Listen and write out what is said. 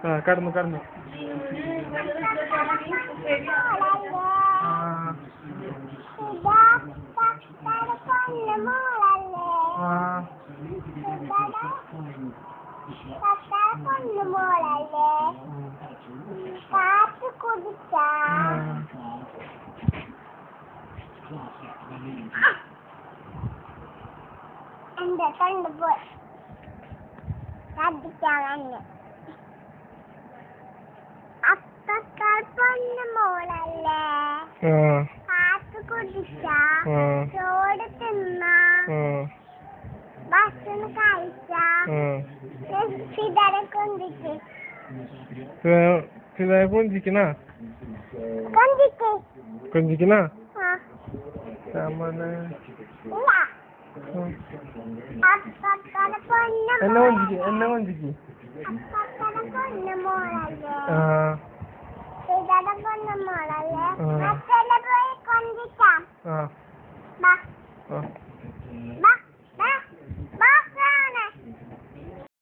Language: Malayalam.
ആ കടന്നു കടന്നു. എന്റെ കണ്ടുപോയി ശ്രദ്ധിക്കാമെന്ന് അപ്പക്കാർ പൊന്നു മോളല്ലേ കാത്തു കുടിച്ച ചോട് തിന്ന ഭക്ഷണം കഴിച്ച പിതാരെ കൊണ്ടിട്ട് കൊഞ്ചിക്കണ എന്നെ കൊഞ്ചിക്ക് അപ്പക്കാരെ പൊന്നു മോളല്ലേ ആ പിതാരെ പൊന്നു മോളല്ലേ മറ്റേ പോയി കൊണ്ടിട്ടാ ആ